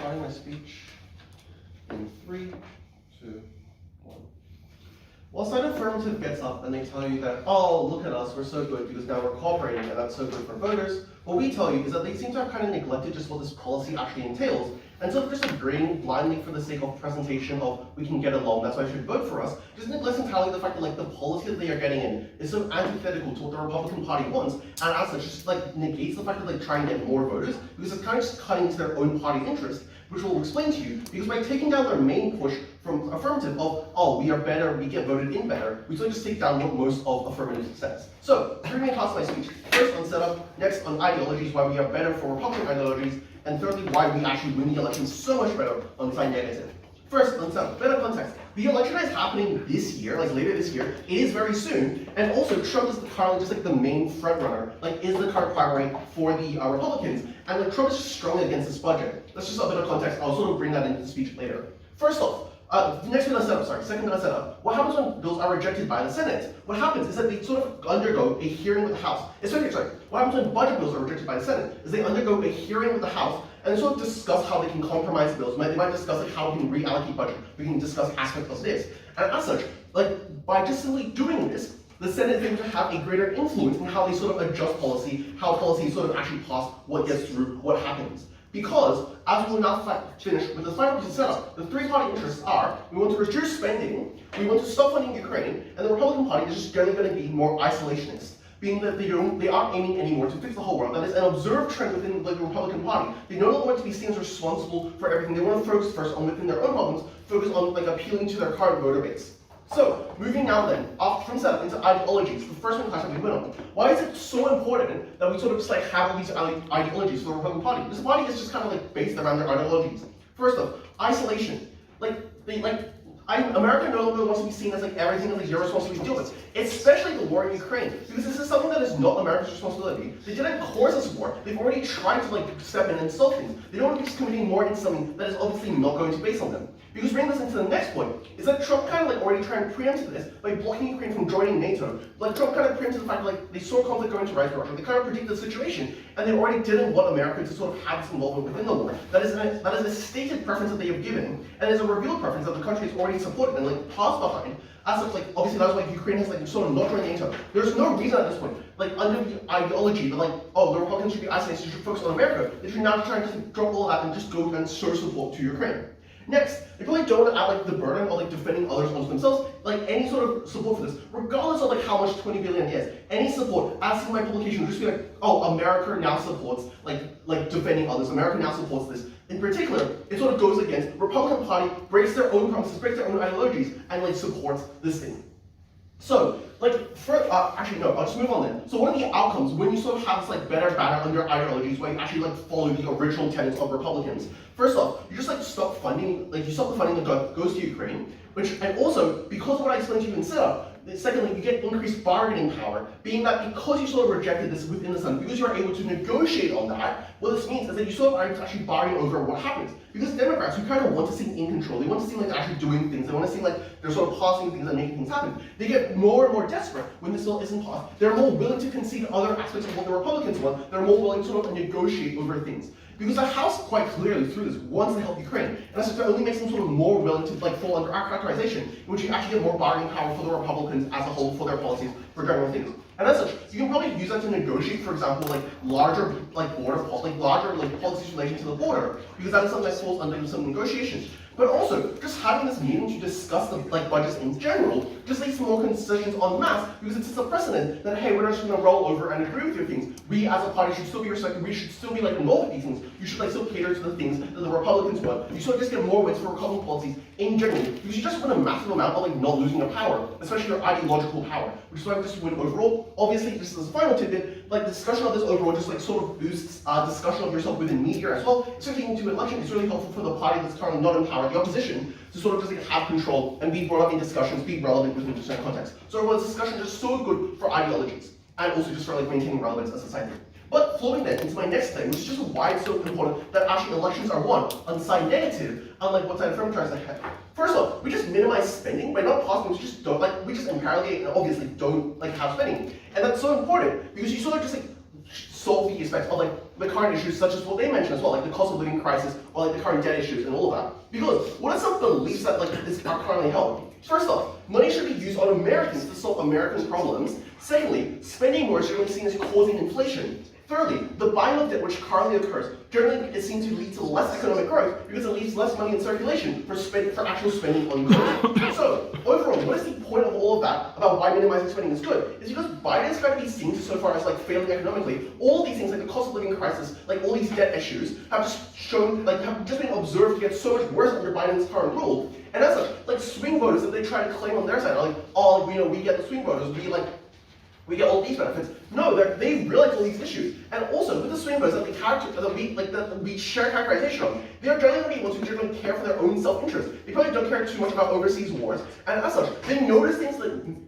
starting my speech in 3, 2, 1. Well, side affirmative gets up and they tell you that, oh, look at us, we're so good because now we're cooperating and that's so good for voters. What we tell you is that they seem to have kind of neglected just what this policy actually entails. And so just agreeing blindly for the sake of presentation of we can get along, that's why you should vote for us, just neglects entirely the fact that the policy that they are getting in is so antithetical to what the Republican Party wants, and as such just negates the fact that they try and get more voters, because it's kind of just cutting into their own party interest, which we'll explain to you, because by taking down their main push from affirmative of, oh, we are better, we get voted in better, we sort of just take down what most of affirmative says. So, 3 main parts of my speech. First on setup, next on ideologies, why we are better for Republican ideologies, and thirdly, why we actually win the election so much better on side negative. First, on setup, better context. The election is happening this year, later this year. It is very soon, and also Trump is currently just the main front runner, is the current primary for the Republicans, and Trump is just strongly against this budget. That's just a bit of context. I'll sort of bring that into the speech later. First off, next bit of setup, second bit of setup. What happens when bills are rejected by the Senate? What happens is that they sort of undergo a hearing with the House. What happens when budget bills are rejected by the Senate is they undergo a hearing with the House and they sort of discuss how they can compromise bills. They might discuss how we can reallocate budget. We can discuss aspects of this. And as such, by just simply doing this, the Senate is able to have a greater influence in how they sort of adjust policy, how policy sort of actually pass, what gets through, what happens. Because, as we will now finish with the final piece of setup, the three-party interests are, we want to reduce spending, we want to stop funding Ukraine, and the Republican Party is just generally going to be more isolationist, being that they aren't aiming anymore to fix the whole world. That is an observed trend within the Republican Party. They no longer want to be seen as responsible for everything. They want to focus first on within their own problems, focus on appealing to their current voter base. So, moving now then, off from setup into ideologies, the first one class that we went on. Why is it so important that we sort of just have all these ideologies for the Republican Party? This party is just kind of based around their ideologies. First off, isolation. America no longer wants to be seen as everything is your responsibility to deal with, especially the war in Ukraine, because this is something that is not America's responsibility. They didn't cause this war. They've already tried to step in and solve things. They don't want to be just committing more into something that is obviously not going to be based on them. Because bringing this into the next point is that Trump kind of already trying to preempt this by blocking Ukraine from joining NATO. Trump kind of preempted the fact that they saw conflict going to rise in Russia. They kind of predicted the situation, and they already didn't want America to sort of have this involvement within the war. That is a stated preference that they have given, and is a revealed preference that the country has already supported and passed behind. As such, obviously that's why Ukraine has sort of not joined NATO. There's no reason at this point, under the ideology that oh, the Republicans should be isolated, should focus on America, they should now try to drop all of that and just go and show support to Ukraine. Next, they probably don't want to add the burden of defending others onto themselves, any sort of support for this, regardless of how much 20 billion is. Any support, as in my publication, would just be oh, America now supports defending others. America now supports this. In particular, it sort of goes against Republican Party, breaks their own promises, breaks their own ideologies, and supports this thing. So, actually no, I'll just move on then. So one of the outcomes when you sort of have this better banner under ideologies where you actually follow the original tenets of Republicans. First off, you just stop funding, you stop the funding that goes to Ukraine, and also, because of what I explained to you in setup, secondly, you get increased bargaining power, being that because you sort of rejected this within the Senate, because you are able to negotiate on that, what this means is that you sort of are able to actually bargain over what happens. Because Democrats, who kind of want to seem in control, they want to seem they're actually doing things, they want to seem they're sort of passing things and making things happen. They get more and more desperate when this bill isn't passed. They're more willing to concede other aspects of what the Republicans want. They're more willing to sort of negotiate over things. Because the House quite clearly through this wants to help Ukraine, and that's just only makes them sort of more willing to fall under our characterization, in which you actually get more bargaining power for the Republicans as a whole for their policies for general things. And as such, you can probably use that to negotiate, for example, larger border larger policies relating to the border, because that is something that falls under some negotiations. But also, just having this meeting to discuss the budgets in general just leads to more concessions en masse, because it's a precedent that, hey, we're not just going to roll over and agree with your things. We as a party should still be respected, we should still be involved with these things. You should still cater to the things that the Republicans want. You should just get more wins for Republican policies in general, because you just want a massive amount of not losing your power, especially your ideological power, which is why we just win overall. Obviously, just as a final tidbit, discussion of this overall just sort of boosts discussion of yourself within media as well. Especially into election, it's really helpful for the party that's currently not in power, the opposition, to sort of just have control and be brought up in discussions, be relevant within a certain context. So overall, this discussion is so good for ideologies, and also just for maintaining relevance as a society. But flowing then into my next thing, which is just why it's so important that actually elections are won on side negative, unlike what side affirmative tries to have. First off, we just minimize spending by not passing. We just don't we just inherently and obviously don't have spending, and that's so important because you sort of just solve the aspects of like the current issues, such as what they mentioned as well, like the cost of living crisis or like the current debt issues and all of that. Because what are some beliefs that like this are currently held? First off, money should be used on Americans to solve American problems. Secondly, spending more is generally seen as causing inflation. Thirdly, the buying of debt which currently occurs generally is seen to lead to less economic growth because it leaves less money in circulation for actual spending on goods. So, overall, what is the point of all of that about why minimizing spending is good? Is because Biden's trying to be seen so far as like failing economically. All these things like the cost of living crisis, like all these debt issues, have just shown, like have just been observed to get so much worse under Biden's current rule. And as such, like swing voters that they try to claim on their side are like, oh, you know, we get the swing voters, we get all these benefits. No, they realize all these issues. And also, with the swing voters that we share characterization of, they are generally going to be ones who generally care for their own self-interest. They probably don't care too much about overseas wars. And as such, they notice things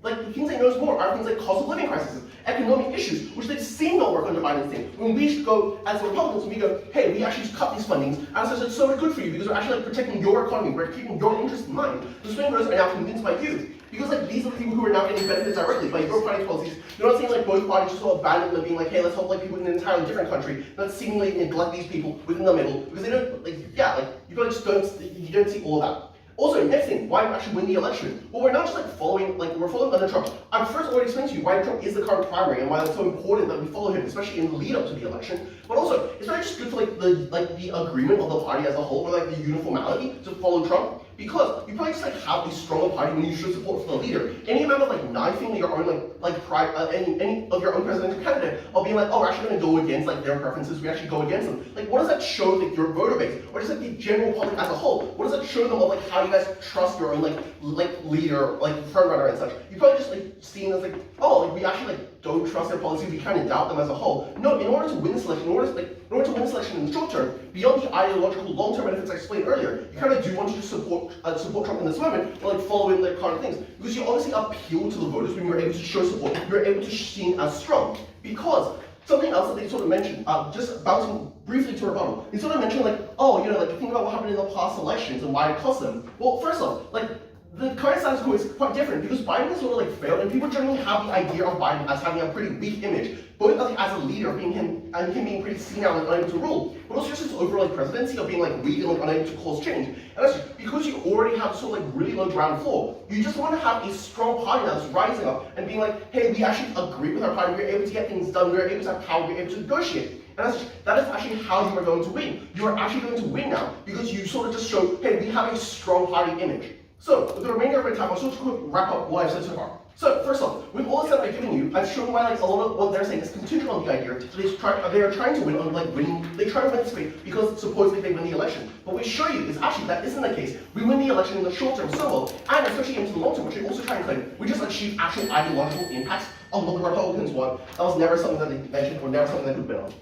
like the things they notice more are things like cost of living crises, economic issues, which they've seen not work under Biden's thing. When we go, as Republicans, we go, hey, we actually cut these fundings, and as such, it's so good for you because we're actually like protecting your economy, we're keeping your interest in mind. The swing voters are now convinced by you. Because like these are the people who are now getting benefits directly by your party's policies. You're not seeing like both parties just sort of abandon them, being like, hey, let's help like people in an entirely different country. Not seemingly neglect these people within the middle because they don't like you probably just don't see all of that. Also, next thing, why actually win the election? Well, we're not just like following under Trump. I've first already explained to you why Trump is the current primary and why it's so important that we follow him, especially in the lead up to the election. But also, it's not just good for like the agreement of the party as a whole, or like the uniformity to follow Trump. Because you probably just like have a stronger party when you show support for the leader. Any amount of like knifing your own any of your own presidential candidate, or being like, oh, we're actually going to go against like their preferences, we actually go against them. Like, what does that show like your voter base, or just like the general public as a whole? What does that show them of like how you guys trust your own like leader, like front runner and such? You probably just like seen as like, oh, like we actually like don't trust their policy, we kind of doubt them as a whole. No, in order to win this election, in order to win this election in the short term, beyond the ideological long-term benefits I explained earlier, you kind of do want to just support Trump in this moment, or like follow in their current things, because you obviously appeal to the voters when you're able to show support, you're able to be seen as strong. Because something else that they sort of mentioned, just bouncing briefly to rebuttal, they sort of mentioned like, oh, you know, like think about what happened in the past elections and why it cost them. Well, first off, like the current status quo is quite different because Biden has sort of like failed, and people generally have the idea of Biden as having a pretty weak image, both as a leader, being him being pretty senile and unable to rule, but also just his overall like presidency of being like weak and like unable to cause change. And that's just because you already have sort of like really low ground floor. You just want to have a strong party that's rising up and being like, hey, we actually agree with our party, we're able to get things done, we're able to have power, we're able to negotiate. And that is actually how you are going to win. You are actually going to win now because you sort of just show, hey, we have a strong party image. So, with the remainder of my time, I'll sort of wrap up what I've said so far. So, first off, with all the stuff I've given you, I've shown why like a lot of what they're saying is contingent on the idea that they are trying to win on like winning. They try to win this debate because supposedly they win the election. But what we show you is actually that isn't the case. We win the election in the short term so well, and especially into the long term, which they also try and claim. We just achieve actual ideological impacts on what the Republicans want. That was never something that they mentioned, or never something they could bet on.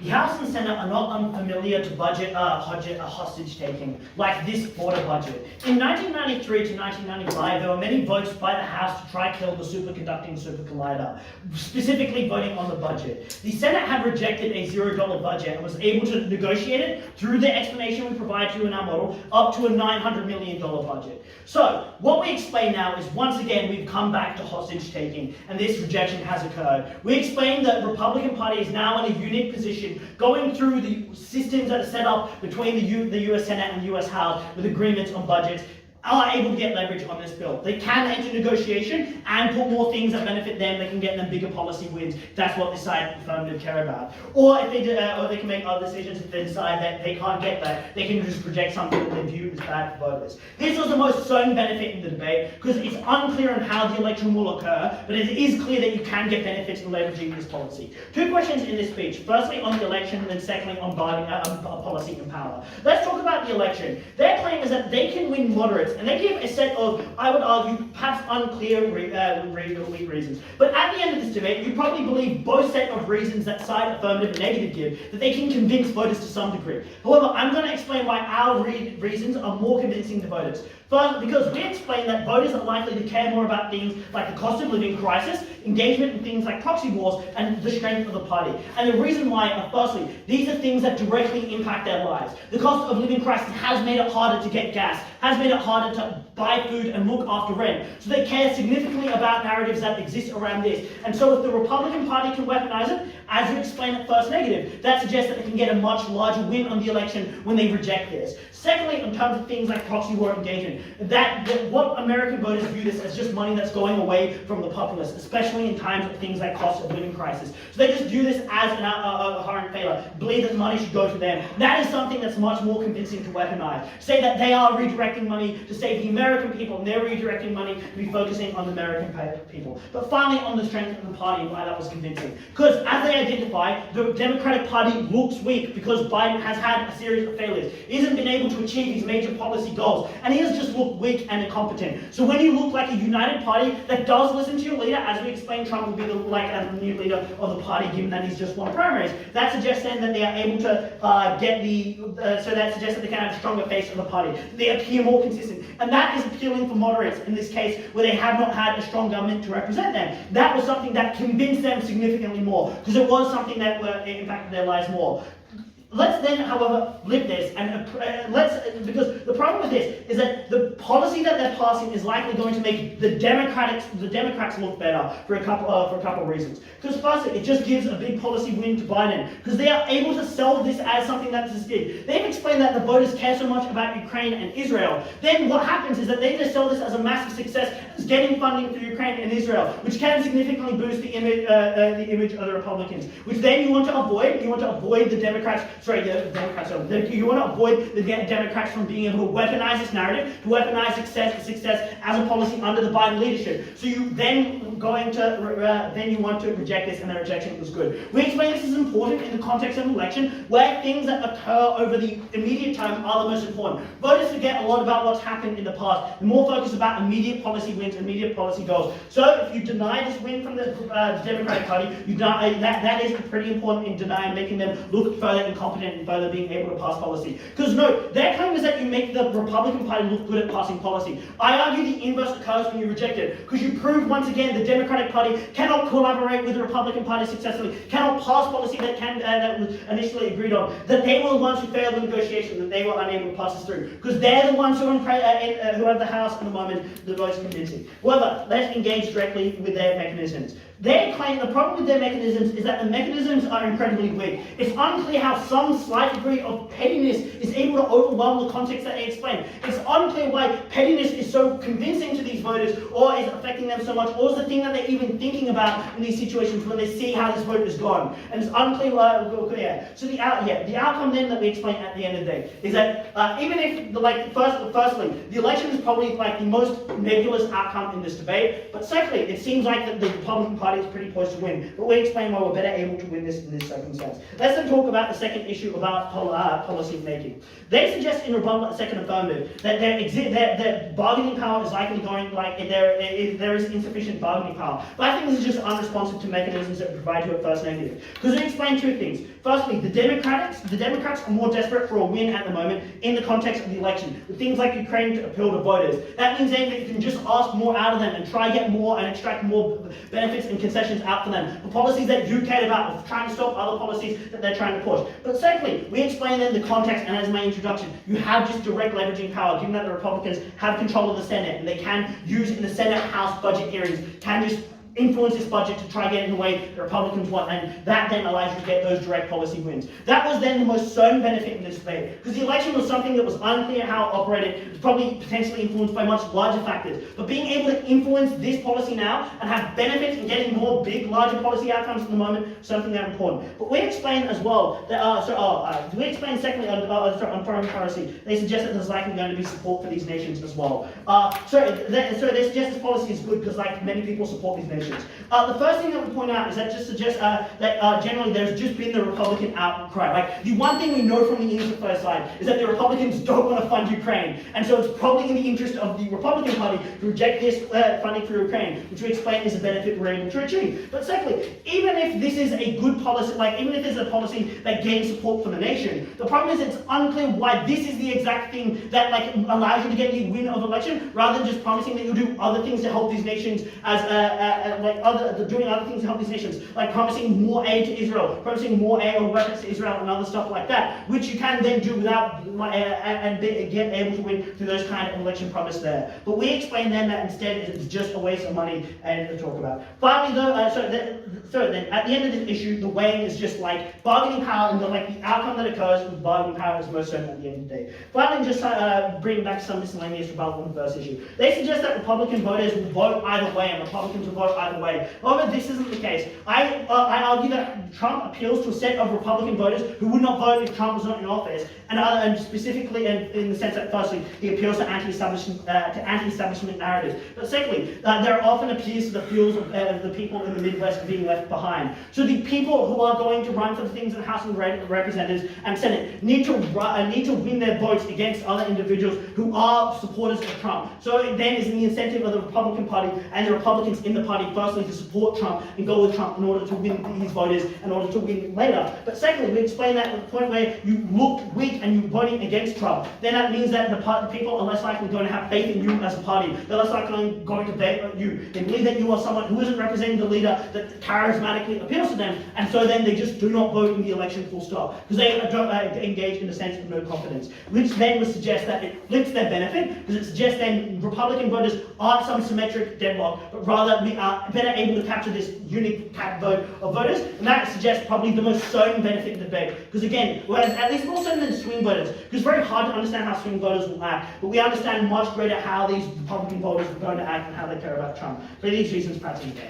The House and Senate are not unfamiliar to budget hostage-taking, like this border budget. In 1993 to 1995, there were many votes by the House to try kill the superconducting super collider, specifically voting on the budget. The Senate had rejected a $0 budget and was able to negotiate it through the explanation we provide to you in our model, up to a $900 million budget. So, what we explain now is, once again, we've come back to hostage-taking, and this rejection has occurred. We explain that the Republican Party is now in a unique position, going through the systems that are set up between the US Senate and the US House with agreements on budgets, are able to get leverage on this bill. They can enter negotiation and put more things that benefit them. They can get them bigger policy wins. That's what this side affirmative care about. Or if they or they can make other decisions if they decide that they can't get that. They can just project something that they view as bad for voters. This was the most certain benefit in the debate because it's unclear on how the election will occur, but it is clear that you can get benefits from leveraging this policy. Two questions in this speech. Firstly on the election, and then secondly on policy and power. Let's talk about the election. Their claim is that they can win moderates, and they give a set of, I would argue, perhaps unclear reasons. But at the end of this debate, you probably believe both set of reasons that side affirmative and negative give, that they can convince voters to some degree. However, I'm going to explain why our reasons are more convincing to voters. First, because we explain that voters are likely to care more about things like the cost of living crisis, engagement in things like proxy wars, and the strength of the party. And the reason why are, firstly, these are things that directly impact their lives. The cost of living crisis has made it harder to get gas, has made it harder to buy food and look after rent. So they care significantly about narratives that exist around this. And so if the Republican Party can weaponize it, as you explained at first negative, that suggests that they can get a much larger win on the election when they reject this. Secondly, in terms of things like proxy war engagement, that what American voters view this as just money that's going away from the populace, especially in times of things like cost of living crisis. So they just view this as an abhorrent failure, believe that the money should go to them. That is something that's much more convincing to weaponize. Say that they are redirecting money to save the American people, and they're redirecting money to be focusing on the American people. But finally, on the strength of the party and why that was convincing. Because as they identify, the Democratic Party looks weak because Biden has had a series of failures. He hasn't been able to achieve his major policy goals, and he has just looked weak and incompetent. So when you look like a united party that does listen to your leader, as we explained, Trump will be a new leader of the party, given that he's just won primaries. That suggests then that they are able to so that suggests that they can have a stronger face of the party. They appear more consistent, and that is appealing for moderates in this case, where they have not had a strong government to represent them. That was something that convinced them significantly more, because it was something that impacted their lives more. Let's then, however, flip this, and because the problem with this is that the policy that they're passing is likely going to make the Democrats look better for a couple of reasons. Because firstly, it just gives a big policy win to Biden, because they are able to sell this as something that's as big. They've explained that the voters care so much about Ukraine and Israel. Then what happens is that they just sell this as a massive success, as getting funding for Ukraine and Israel, which can significantly boost the image of the Republicans. Which then you want to avoid. You want to avoid the Democrats. You want to avoid the Democrats from being able to weaponize this narrative, to weaponize success as a policy under the Biden leadership. So you then you want to reject this, and the rejection was good. We explain this is important in the context of an election, where things that occur over the immediate term are the most important. Voters forget a lot about what's happened in the past. They're more focused about immediate policy wins, immediate policy goals. So if you deny this win from the Democratic Party, you deny, that is pretty important in denying, making them look further incompetent and further being able to pass policy. Because no, their claim is that you make the Republican Party look good at passing policy. I argue the inverse occurs when you reject it, because you prove once again the Democratic Party cannot collaborate with the Republican Party successfully, cannot pass policy that was initially agreed on, that they were the ones who failed the negotiation, that they were unable to pass this through, because they're the ones who have the House at the moment, the most convincing. However, let's engage directly with their mechanisms. They claim the problem with their mechanisms is that the mechanisms are incredibly weak. It's unclear how some slight degree of pettiness is able to overwhelm the context that they explain. It's unclear why pettiness is so convincing to these voters, or is affecting them so much, or is the thing that they're even thinking about in these situations when they see how this vote has gone. And it's unclear why. So the outcome then that we explain at the end of the day is that even if firstly, the election is probably like the most nebulous outcome in this debate, but secondly, it seems like the Republican Party is pretty close to win. But we explain why we're better able to win this in this circumstance. Let's then talk about the second issue about policy making. They suggest in rebuttal at the second affirmative that their bargaining power is likely going there is insufficient bargaining power. But I think this is just unresponsive to mechanisms that provide you at first negative. Because we explain two things. Firstly, the Democrats are more desperate for a win at the moment in the context of the election. With things like Ukraine to appeal to voters. That means then that you can just ask more out of them and try to get more and extract more benefits and concessions out for them. The policies that you cared about of trying to stop other policies that they're trying to push. But secondly, we explain in the context, and as my introduction, you have just direct leveraging power, given that the Republicans have control of the Senate, and they can use in the Senate House budget hearings, can just influence this budget to try to get it in the way the Republicans want, and that then allows you to get those direct policy wins. That was then the most certain benefit in this debate, because the election was something that was unclear how it operated. It was probably potentially influenced by much larger factors. But being able to influence this policy now and have benefits in getting more big, larger policy outcomes at the moment is something that's important. But we explain as well that we explain secondly on foreign policy. They suggest that there's likely going to be support for these nations as well. They suggest this policy is good because like many people support these nations. The first thing that we point out is that just suggests that generally there's just been the Republican outcry. Like the one thing we know from the English first side is that the Republicans don't want to fund Ukraine, and so it's probably in the interest of the Republican Party to reject this funding for Ukraine, which we explain is a benefit we're able to achieve. But secondly, even if this is a good policy, even if there's a policy that gains support for the nation, the problem is it's unclear why this is the exact thing that allows you to get the win of election, rather than just promising that you'll do other things to help these nations as doing other things to help these nations, like promising more aid to Israel, promising more aid or weapons to Israel and other stuff like that, which you can then do without get able to win through those kind of election promise there. But we explain then that instead it's just a waste of money and to talk about. Finally, though, so then at the end of this issue, the weighing is just like bargaining power, and the outcome that occurs with bargaining power is most certain at the end of the day. Finally, just bring back some miscellaneous rebuttal on the first issue. They suggest that Republican voters will vote either way, and Republicans will vote either way. However, this isn't the case. I argue that Trump appeals to a set of Republican voters who would not vote if Trump was not in office, and specifically in the sense that firstly, he appeals to anti-establishment narratives. But secondly, there often appeals to the feels of the people in the Midwest being left behind. So the people who are going to run for the things in the House of Representatives and Senate need to win their votes against other individuals who are supporters of Trump. So it then is in the incentive of the Republican Party and the Republicans in the party, firstly, to support Trump and go with Trump in order to win his voters, in order to win later. But secondly, we explain that at the point where you look weak and you're voting against Trump, then that means that the people are less likely going to have faith in you as a party. They're less likely going to vote you. They believe that you are someone who isn't representing the leader that charismatically appeals to them, and so then they just do not vote in the election full stop, because they don't engage in a sense of no confidence, which then would suggest that it flips their benefit, because it suggests then Republican voters aren't some symmetric deadlock, but rather we are better able to capture this unique vote of voters, and that suggests probably the most certain benefit in the debate, because again, whereas at least more certain than swing voters, because it's very hard to understand how swing voters will act, but we understand much greater how these Republican voters are going to act and how they care about Trump. For these reasons, perhaps in the day.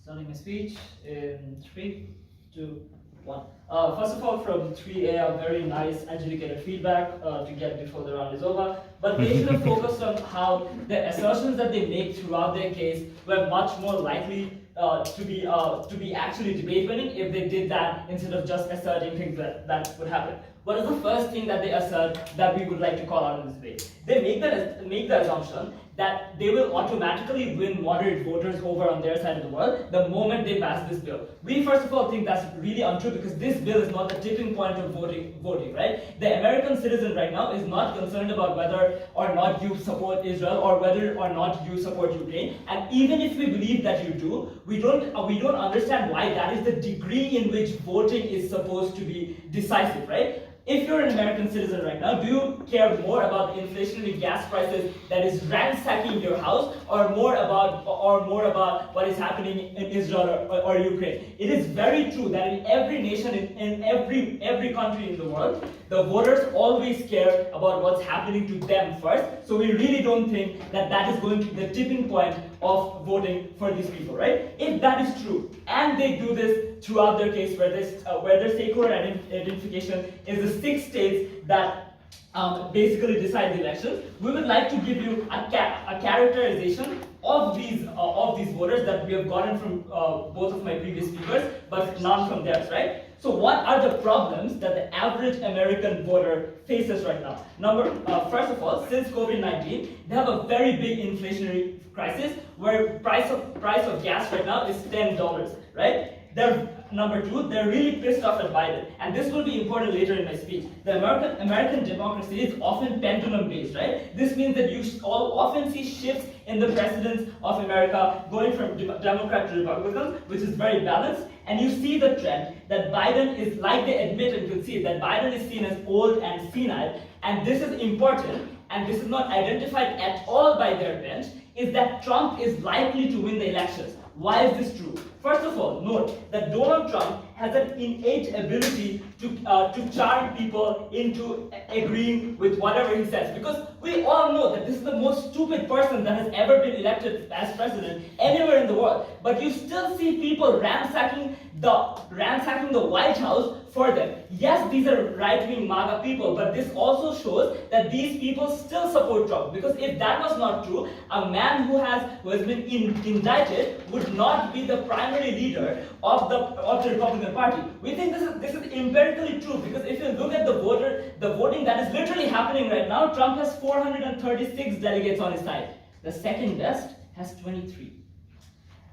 Starting my speech in 3, 2, 1. First of all, from 3A, a very nice adjudicator feedback to get before the round is over. But they should have focused on how the assertions that they make throughout their case were much more likely to be actually debate winning if they did that instead of just asserting things that would happen. What is the first thing that they assert that we would like to call out in this debate? They make the assumption that they will automatically win moderate voters over on their side of the world the moment they pass this bill. We first of all think that's really untrue, because this bill is not the tipping point of voting, right? The American citizen right now is not concerned about whether or not you support Israel or whether or not you support Ukraine. And even if we believe that you do, we don't understand why that is the degree in which voting is supposed to be decisive, right? If you're an American citizen right now, do you care more about the inflationary gas prices that is ransacking your house, or more about what is happening in Israel or Ukraine? It is very true that in every nation, in every country in the world, the voters always care about what's happening to them first. So we really don't think that that is going to be the tipping point of voting for these people, right? If that is true, and they do this throughout their case, where their stakeholder identification is the 6 states that basically decide the elections, we would like to give you a characterization of these voters that we have gotten from both of my previous speakers, but none from theirs, right? So what are the problems that the average American voter faces right now? First of all, since COVID-19, they have a very big inflationary crisis where price of gas right now is $10, right? Number 2, they're really pissed off at Biden, and this will be important later in my speech. The American democracy is often pendulum-based, right? This means that you often see shifts in the presidents of America going from Democrat to Republican, which is very balanced, and you see the trend that Biden is, like they admit and concede, that Biden is seen as old and senile, and this is important, and this is not identified at all by their bench, is that Trump is likely to win the elections. Why is this true? First of all, note that Donald Trump has an innate ability to charm people into agreeing with whatever he says, because we all know that this is the most stupid person that has ever been elected as president anywhere in the world. But you still see people ransacking the White House for them. Yes, these are right-wing MAGA people, but this also shows that these people still support Trump. Because if that was not true, a man who has been indicted would not be the primary leader of the Republican Party. We think this is empirically true, because if you look at the voting that is literally happening right now, Trump has 436 delegates on his side. The second best has 23.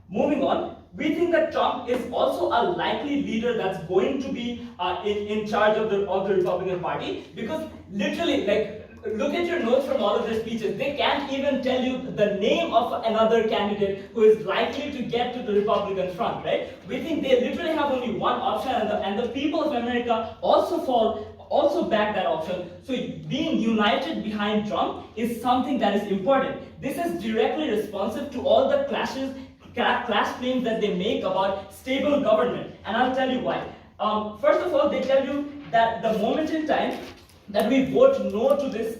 Moving on, we think that Trump is also a likely leader that's going to be in charge of the Republican Party, because literally, like, look at your notes from all of their speeches. They can't even tell you the name of another candidate who is likely to get to the Republican front, right? We think they literally have only one option, and the people of America also back that option. So being united behind Trump is something that is important. This is directly responsive to all the class claims that they make about stable government, and I'll tell you why. First of all, they tell you that the moment in time that we vote no to this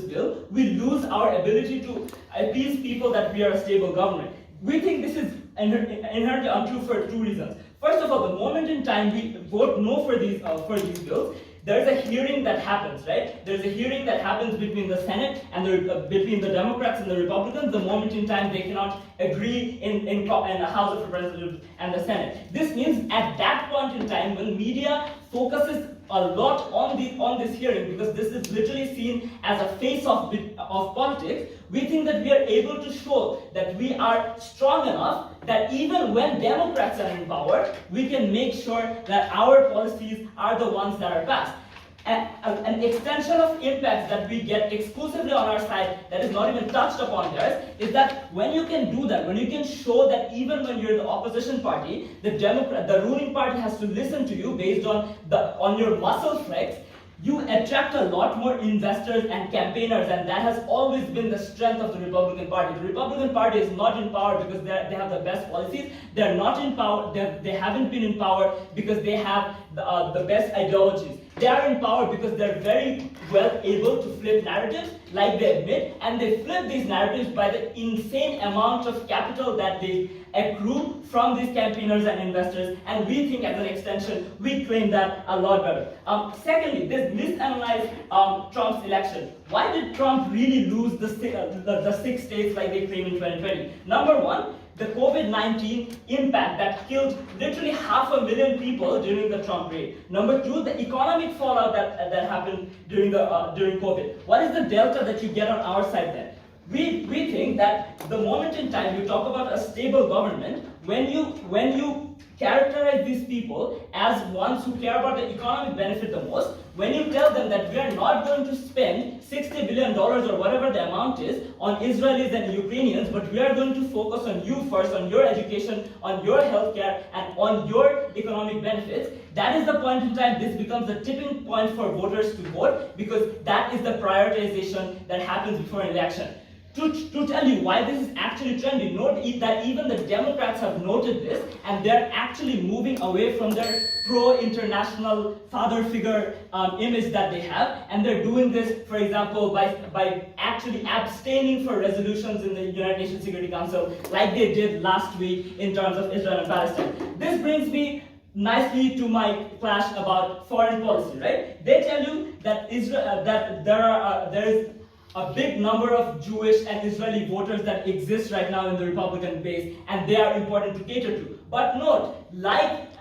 bill, we lose our ability to appease people that we are a stable government. We think this is inherently untrue for two reasons. First of all, the moment in time we vote no for these bills, there's a hearing that happens, right? There's a hearing that happens between the Senate and between the Democrats and the Republicans. The moment in time they cannot agree in the House of Representatives and the Senate. This means at that point in time, when media focuses a lot on this hearing, because this is literally seen as a face-off of politics, we think that we are able to show that we are strong enough that even when Democrats are in power, we can make sure that our policies are the ones that are passed. An extension of impacts that we get exclusively on our side that is not even touched upon there is that when you can do that, when you can show that even when you're the opposition party, the ruling party has to listen to you based on your muscle flex, you attract a lot more investors and campaigners, and that has always been the strength of the Republican Party. The Republican Party is not in power because they have the best policies. They're not in power. They haven't been in power because they have the best ideologies. They are in power because they're very well able to flip narratives, like they admit, and they flip these narratives by the insane amount of capital that they accrue from these campaigners and investors, and we think as an extension, we claim that a lot better. Secondly, this misanalyze Trump's election. Why did Trump really lose the 6 states like they claim in 2020? Number one, the COVID-19 impact that killed literally 500,000 people during the Trump reign. Number two, the economic fallout that happened during COVID. What is the delta that you get on our side then? We think that the moment in time you talk about a stable government, when you characterize these people as ones who care about the economic benefit the most, when you tell them that we are not going to spend $60 billion or whatever the amount is on Israelis and Ukrainians, but we are going to focus on you first, on your education, on your healthcare, and on your economic benefits, that is the point in time this becomes a tipping point for voters to vote, because that is the prioritization that happens before an election. To tell you why this is actually trending, note that even the Democrats have noted this, and they're actually moving away from their pro-international father figure image that they have, and they're doing this, for example, by actually abstaining for resolutions in the United Nations Security Council, like they did last week in terms of Israel and Palestine. This brings me nicely to my clash about foreign policy, right? They tell you that there is a big number of Jewish and Israeli voters that exist right now in the Republican base, and they are important to cater to. But note,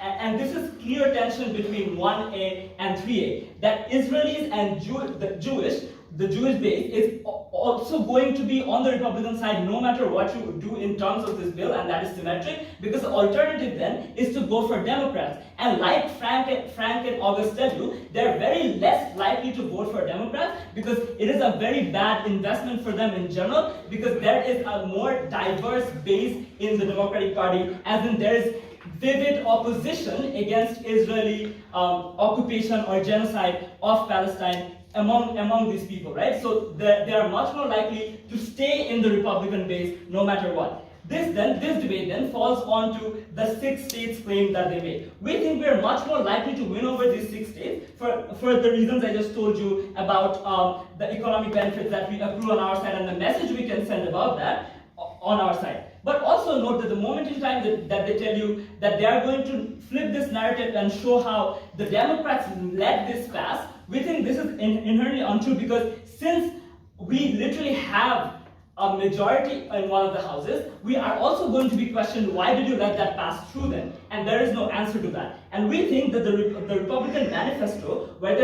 and this is clear tension between 1A and 3A, that Israelis and the Jewish base is also going to be on the Republican side no matter what you do in terms of this bill, and that is symmetric, because the alternative then is to go for Democrats. And like Frank and Auguste tell you, they're very less likely to vote for Democrats because it is a very bad investment for them in general, because there is a more diverse base in the Democratic Party, as in there is vivid opposition against Israeli occupation or genocide of Palestine among these people, right? So they are much more likely to stay in the Republican base no matter what. This debate then falls onto the 6 states claim that they made. We think we are much more likely to win over these 6 states for the reasons I just told you about the economic benefits that we accrue on our side and the message we can send about that on our side. But also note that the moment in time that they tell you that they are going to flip this narrative and show how the Democrats let this pass, we think this is inherently untrue, because since we literally have a majority in one of the houses, we are also going to be questioned, why did you let that pass through then? and there is no answer to that. And we think that the Republican manifesto, where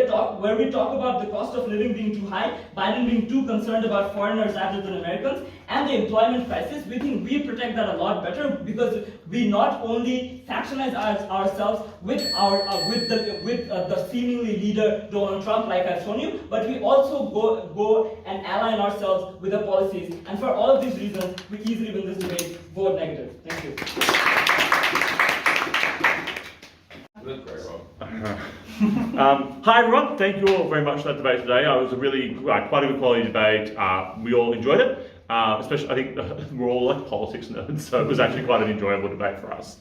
we talk about the cost of living being too high, Biden being too concerned about foreigners rather than Americans, and the employment crisis, we think we protect that a lot better because we not only factionize ourselves with the seemingly leader Donald Trump, like I've shown you, but we also go and align ourselves with the policies. And for all of these reasons, we easily win this debate. Vote negative. Thank you. Hi everyone, thank you all very much for that debate today. It was a really quite a good quality debate. We all enjoyed it, especially I think we're all like politics nerds, so it was actually quite an enjoyable debate for us.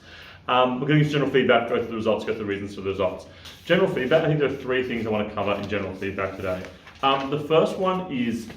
We're going to give general feedback, go through the results, go through the reasons for the results. General feedback, I think there are three things I want to cover in general feedback today. The first one is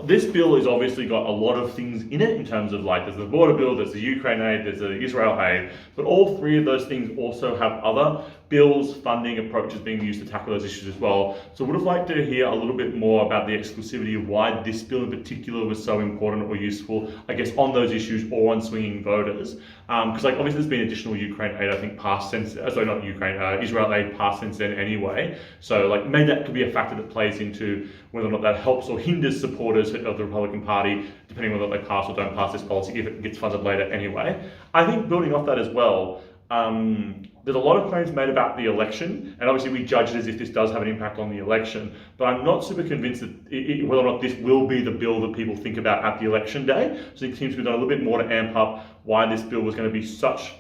this bill has obviously got a lot of things in it in terms of like there's the border bill, there's the Ukraine aid, there's the Israel aid, but all three of those things also have other bills, funding, approaches being used to tackle those issues as well. So I would have liked to hear a little bit more about the exclusivity of why this bill in particular was so important or useful, I guess, on those issues or on swinging voters. Because like obviously there's been additional Ukraine aid, I think, passed since, sorry, not Ukraine, Israel aid passed since then anyway. So like maybe that could be a factor that plays into whether or not that helps or hinders supporters of the Republican Party, depending on whether they pass or don't pass this policy, if it gets funded later anyway. I think building off that as well, there's a lot of claims made about the election, and obviously we judge it as if this does have an impact on the election, but I'm not super convinced that whether or not this will be the bill that people think about at the election day. So it seems to be done a little bit more to amp up why this bill was going to be such,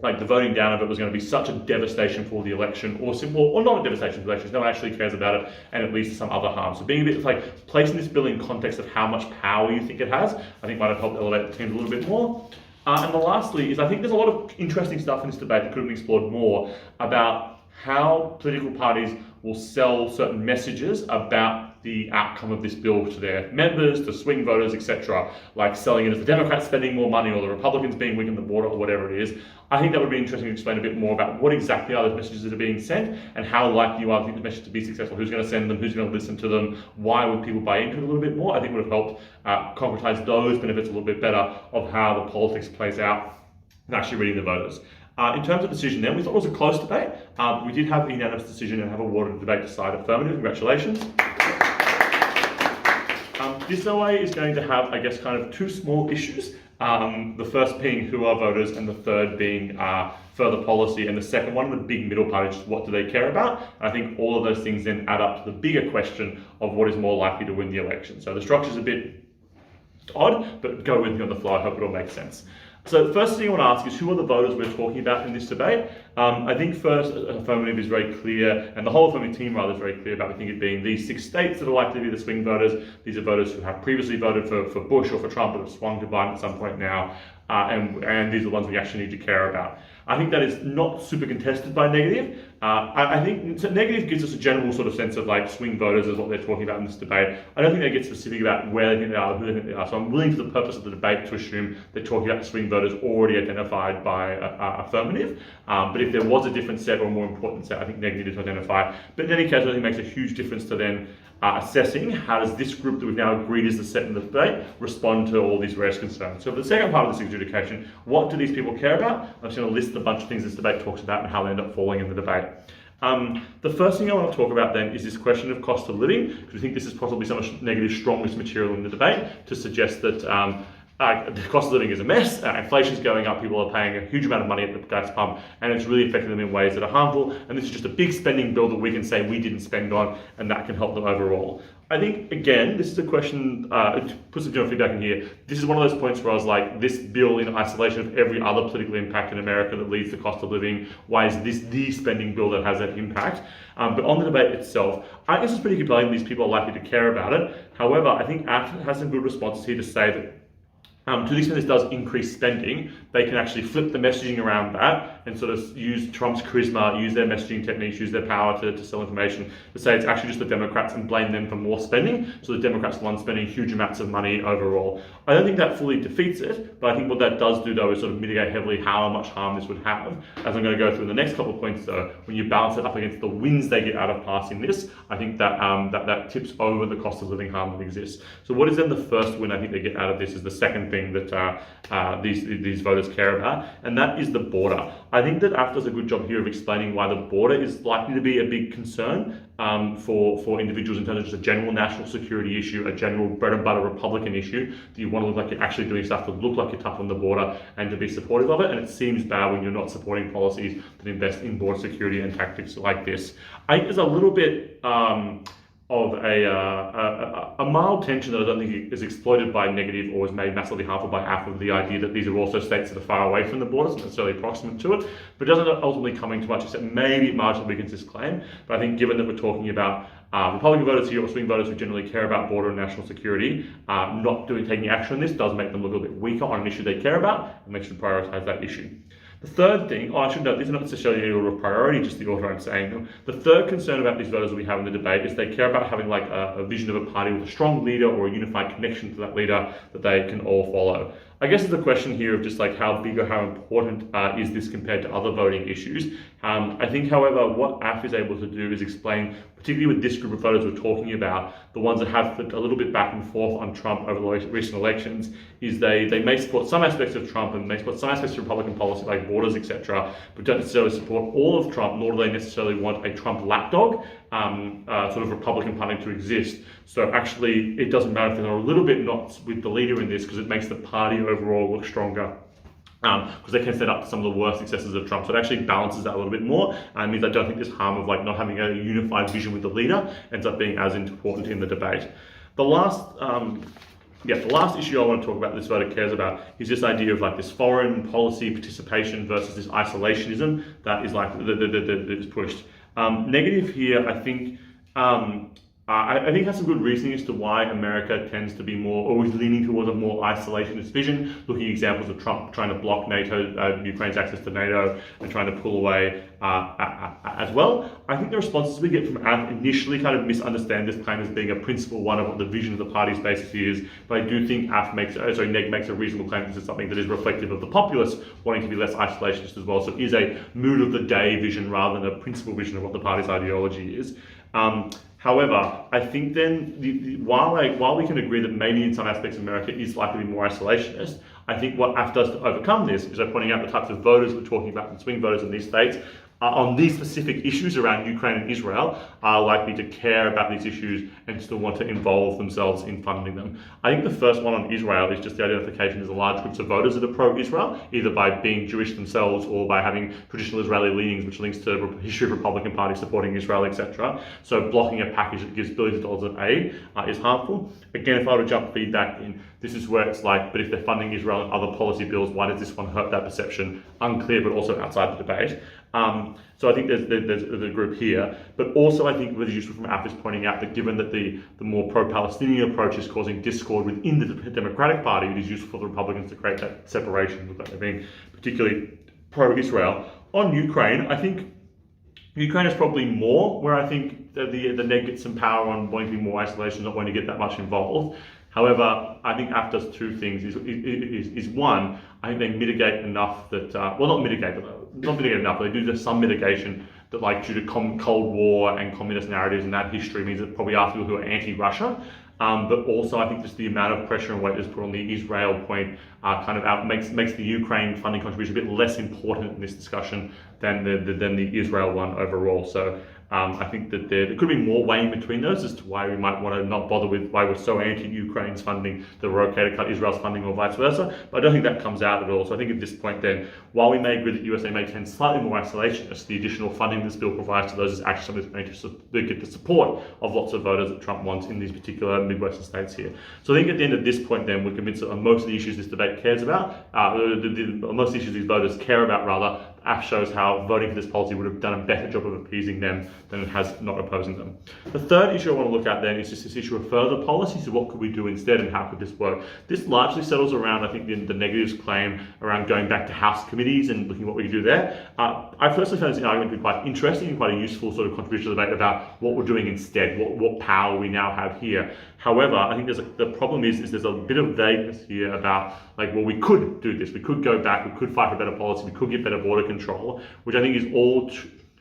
like the voting down of it was going to be such a devastation for the election, or simple, or not a devastation for the election, no one actually cares about it, and it leads to some other harm. So being a bit like placing this bill in context of how much power you think it has, I think might have helped elevate the teams a little bit more. And the lastly is I think there's a lot of interesting stuff in this debate that could have been explored more about how political parties will sell certain messages about the outcome of this bill to their members, to swing voters, etc. Like selling it as the Democrats spending more money or the Republicans being weak on the border or whatever it is. I think that would be interesting to explain a bit more about what exactly are those messages that are being sent and how likely you are to think the message to be successful, who's going to send them, who's going to listen to them, why would people buy into it a little bit more. I think would have helped concretize those benefits a little bit better of how the politics plays out and actually reading the voters. In terms of decision then, we thought it was a close debate. We did have a unanimous decision and have awarded the debate to side affirmative. Congratulations. This OA is going to have, I guess, kind of two small issues. The first being who are voters and the third being further policy, and the second one, the big middle part, is just what do they care about? And I think all of those things then add up to the bigger question of what is more likely to win the election. So the structure's a bit odd, but go with me on the fly, I hope it all makes sense. So the first thing I want to ask is who are the voters we're talking about in this debate? I think first, affirmative is very clear, and the whole affirmative team rather is very clear about, we think, it being these 6 states that are likely to be the swing voters. These are voters who have previously voted for Bush or for Trump but have swung to Biden at some point now, and these are the ones we actually need to care about. I think that is not super contested by negative. I think so negative gives us a general sort of sense of like swing voters is what they're talking about in this debate. I don't think they get specific about where they think they are, who they think they are. So I'm willing for the purpose of the debate to assume they're talking about the swing voters already identified by affirmative. But if there was a different set or a more important set, I think negative is to identify. But in any case, I think it makes a huge difference to then assessing how does this group that we've now agreed is the set in the debate respond to all these various concerns. So for the second part of this adjudication, what do these people care about? I'm just going to list a bunch of things this debate talks about and how they end up falling in the debate. The first thing I want to talk about then is this question of cost of living, because we think this is possibly some of Negative's strongest material in the debate to suggest that the cost of living is a mess, inflation's going up, people are paying a huge amount of money at the gas pump, and it's really affecting them in ways that are harmful, and this is just a big spending bill that we can say we didn't spend on, and that can help them overall. I think, again, this is a question, to put some general feedback in here, this is one of those points where I was like, this bill in isolation of every other political impact in America that leads to cost of living, why is this the spending bill that has that impact? But on the debate itself, I guess it's pretty compelling these people are likely to care about it. However, I think AFT has some good responses here to say that to the extent this does increase spending, they can actually flip the messaging around that and sort of use Trump's charisma, use their messaging techniques, use their power to sell information to say it's actually just the Democrats and blame them for more spending. So the Democrats are the ones spending huge amounts of money overall. I don't think that fully defeats it, but I think what that does do though is sort of mitigate heavily how much harm this would have. As I'm going to go through in the next couple of points though, when you balance it up against the wins they get out of passing this, I think that that tips over the cost of living harm that exists. So what is then the first win I think they get out of this is the second thing thing that these voters care about, and that is the border. I think that AF does a good job here of explaining why the border is likely to be a big concern for individuals in terms of just a general national security issue, a general bread and butter Republican issue, that you want to look like you're actually doing stuff to look like you're tough on the border and to be supportive of it, and it seems bad when you're not supporting policies that invest in border security and tactics like this. I think there's a little bit of a mild tension that I don't think is exploited by negative or is made massively harmful by AF of the idea that these are also states that are far away from the borders, not necessarily proximate to it, but it doesn't ultimately come into much except maybe it marginally weakens this claim. But I think given that we're talking about Republican voters here or swing voters who generally care about border and national security, not taking action on this does make them look a little bit weaker on an issue they care about, and they should prioritise that issue. The third thing, I should note, these are not necessarily any order of priority, just the order I'm saying them. The third concern about these voters that we have in the debate is they care about having like a vision of a party with a strong leader or a unified connection to that leader that they can all follow. I guess there's a question here of just like how big or how important is this compared to other voting issues. I think, however, what AF is able to do is explain, particularly with this group of voters we're talking about, the ones that have flipped a little bit back and forth on Trump over the recent elections, is they may support some aspects of Trump and may support some aspects of Republican policy like borders, etc., but don't necessarily support all of Trump, nor do they necessarily want a Trump lapdog sort of Republican party to exist. So actually, it doesn't matter if they're a little bit not with the leader in this, because it makes the party overall look stronger. Because they can set up some of the worst successes of Trump. So it actually balances that a little bit more, and means I don't think this harm of like not having a unified vision with the leader ends up being as important in the debate. The last issue I want to talk about that this voter cares about is this idea of like this foreign policy participation versus this isolationism that is like that is pushed. Negative here, I think has some good reasoning as to why America tends to be more, always leaning towards a more isolationist vision, looking at examples of Trump trying to block NATO, Ukraine's access to NATO, and trying to pull away as well. I think the responses we get from AF initially kind of misunderstand this claim as being a principal one of what the vision of the party's basically is, but I do think Neg makes a reasonable claim that this is something that is reflective of the populace wanting to be less isolationist as well, so it is a mood of the day vision rather than a principal vision of what the party's ideology is. However, I think then, while we can agree that maybe in some aspects America is likely to be more isolationist, I think what AF does to overcome this is by pointing out the types of voters we're talking about, the swing voters in these states, on these specific issues around Ukraine and Israel are likely to care about these issues and still want to involve themselves in funding them. I think the first one on Israel is just the identification as a large groups of voters that are pro-Israel, either by being Jewish themselves or by having traditional Israeli leanings, which links to the history of Republican Party supporting Israel, etc. So blocking a package that gives billions of dollars of aid is harmful. Again, if I were to jump feedback in, this is where it's like, but if they're funding Israel and other policy bills, why does this one hurt that perception? Unclear, but also outside the debate. So I think there's a group here, but also I think what is useful from AF is pointing out that given that the more pro-Palestinian approach is causing discord within the Democratic Party, it is useful for the Republicans to create that separation without them being particularly pro-Israel. On Ukraine, I think Ukraine is probably more where I think the Neg gets some power on wanting to be more isolation, not wanting to get that much involved. However, I think AF does two things. Is one, I think they mitigate enough that, not mitigate enough, but they do some mitigation that, like, due to Cold War and communist narratives and that history means that probably are people who are anti-Russia. But also I think just the amount of pressure and weight that's put on the Israel point makes the Ukraine funding contribution a bit less important in this discussion than the Israel one overall. So I think that there could be more weighing between those as to why we might want to not bother with why we're so anti-Ukraine's funding that we're okay to cut Israel's funding or vice versa. But I don't think that comes out at all. So I think at this point then, while we may agree that USA may tend slightly more isolationist, the additional funding this bill provides to those is actually something that's going to get the support of lots of voters that Trump wants in these particular Midwestern states here. So I think at the end of this point then, we're convinced that on most of the issues this debate cares about, most of the issues these voters care about rather, AF shows how voting for this policy would have done a better job of appeasing them than it has not opposing them. The third issue I want to look at then is just this issue of further policy. So what could we do instead and how could this work? This largely settles around, I think, the negatives claim around going back to House committees and looking at what we can do there. I personally found this argument to be quite interesting and quite a useful sort of contribution to the debate about what we're doing instead, what power we now have here. However, I think the problem is there's a bit of vagueness here about, like, well, we could do this, we could go back, we could fight for better policy, we could get better border control, which I think is all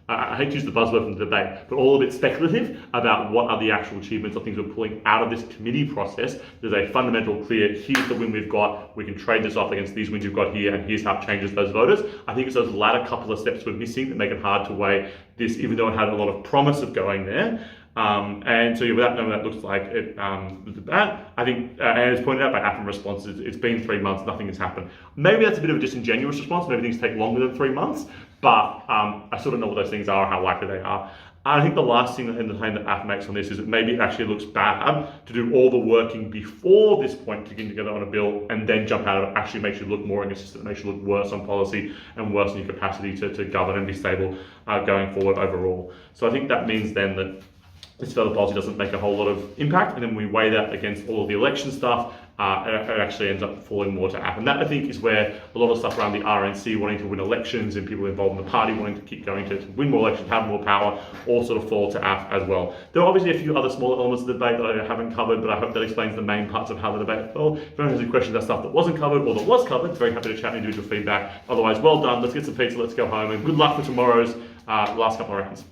I hate to use the buzzword from the debate, but all a bit speculative about what are the actual achievements or things we're pulling out of this committee process. There's a fundamental clear, here's the win we've got, we can trade this off against these wins we've got here, and here's how it changes those voters. I think it's those latter couple of steps we're missing that make it hard to weigh this, even though it had a lot of promise of going there. And so without knowing what that looks like, I think, and it's pointed out by Affirmative responses, it's been 3 months, nothing has happened. Maybe that's a bit of a disingenuous response, maybe things take longer than 3 months, but I sort of know what those things are, how likely they are. I think the last thing in the claim that AF makes on this is that maybe it actually looks bad to do all the working before this point to get together on a bill and then jump out of it. Actually makes you look more inconsistent, makes you look worse on policy and worse in your capacity to govern and be stable going forward overall. So I think that means then that this further policy doesn't make a whole lot of impact, and then we weigh that against all of the election stuff, it actually ends up falling more to AF. And that, I think, is where a lot of stuff around the RNC wanting to win elections and people involved in the party wanting to keep going to win more elections, have more power, all sort of fall to AF as well. There are obviously a few other smaller elements of the debate that I haven't covered, but I hope that explains the main parts of how the debate fell. If anyone has any questions about stuff that wasn't covered or that was covered, very happy to chat and individual feedback. Otherwise, well done, let's get some pizza, let's go home, and good luck for tomorrow's last couple of rounds.